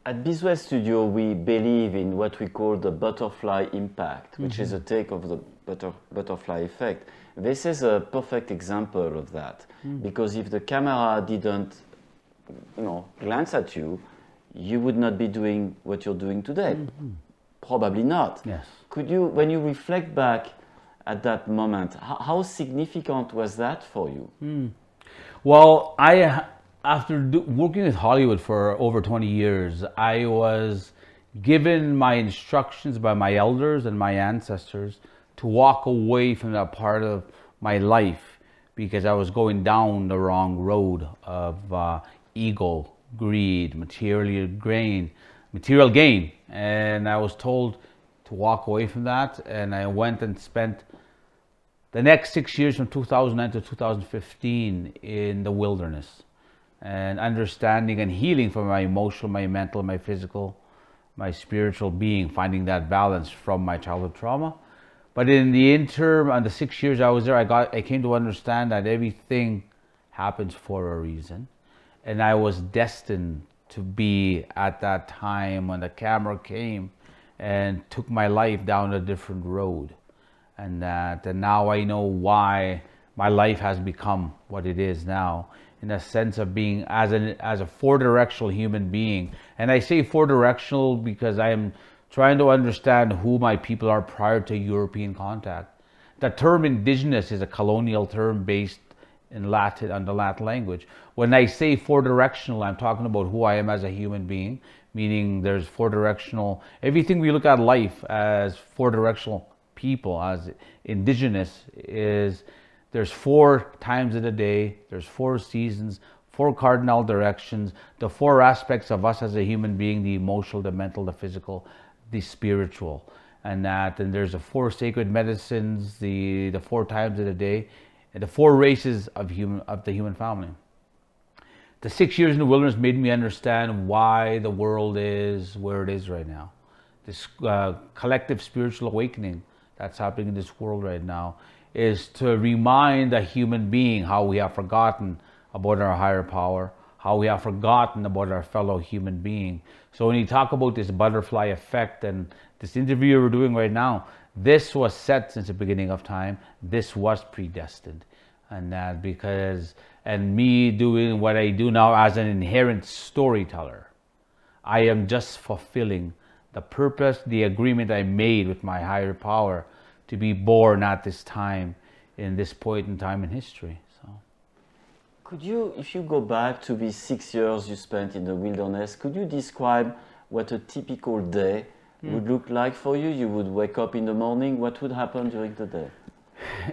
At Biswell Studio, we believe in what we call the butterfly impact, which is a take of the butterfly effect. This is a perfect example of that, because if the camera didn't, glance at you, you would not be doing what you're doing today. Probably not. Yes. Could you, when you reflect back at that moment, how significant was that for you? Well, after working with Hollywood for over 20 years, I was given my instructions by my elders and my ancestors to walk away from that part of my life because I was going down the wrong road of ego, greed, material gain. And I was told to walk away from that, and I went and spent the next 6 years from 2009 to 2015 in the wilderness and understanding and healing from my emotional, my mental, my physical, my spiritual being, finding that balance from my childhood trauma. But in the interim, on the 6 years I was there, I came to understand that everything happens for a reason. And I was destined to be at that time when the camera came and took my life down a different road. And now I know why my life has become what it is now, in a sense of being as a four-directional human being. And I say four-directional because I am trying to understand who my people are prior to European contact. The term indigenous is a colonial term based in Latin, on the Latin language. When I say four-directional, I'm talking about who I am as a human being, meaning there's four-directional, everything we look at life as four-directional people, as indigenous, is there's 4 times in a day, there's 4 seasons, 4 cardinal directions, the 4 aspects of us as a human being, the emotional, the mental, the physical, the spiritual, and there's the 4 sacred medicines, the 4 times in a day, and the 4 races of the human family. The 6 years in the wilderness made me understand why the world is where it is right now. This collective spiritual awakening that's happening in this world right now is to remind a human being how we have forgotten about our higher power, how we have forgotten about our fellow human being. So when you talk about this butterfly effect and this interview we're doing right now, this was set since the beginning of time. This was predestined. And that me doing what I do now as an inherent storyteller, I am just fulfilling the purpose, the agreement I made with my higher power to be born at this time, in this point in time in history. So, could you, if you go back to these 6 years you spent in the wilderness, could you describe what a typical day would look like for you? You would wake up in the morning. What would happen during the day?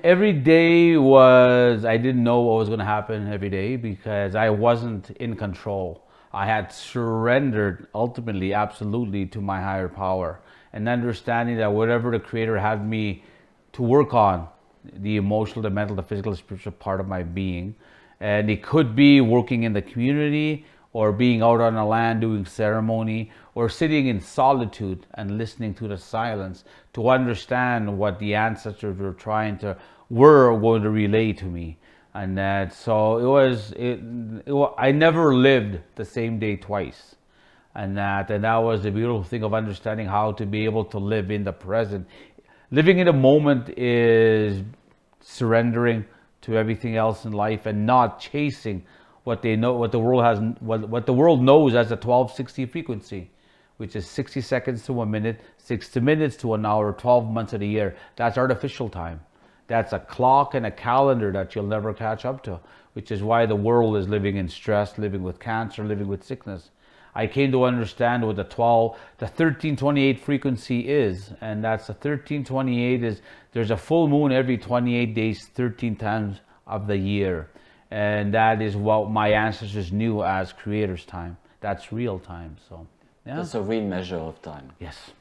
Every day I didn't know what was going to happen every day because I wasn't in control. I had surrendered ultimately, absolutely, to my higher power, and understanding that whatever the Creator had me to work on, the emotional, the mental, the physical, the spiritual part of my being, and it could be working in the community or being out on the land doing ceremony or sitting in solitude and listening to the silence to understand what the ancestors were going to relay to me. And I never lived the same day twice. And that was the beautiful thing of understanding how to be able to live in the present. Living in the moment is surrendering to everything else in life and not chasing what the world knows as a 1260 frequency, which is 60 seconds to a minute, 60 minutes to an hour, 12 months of the year. That's artificial time. That's a clock and a calendar that you'll never catch up to, which is why the world is living in stress, living with cancer, living with sickness. I came to understand what the 1328 frequency is, and that's the 1328 is there's a full moon every 28 days, 13 times of the year. And that is what my ancestors knew as creator's time. That's real time. So, yeah. That's a real measure of time. Yes.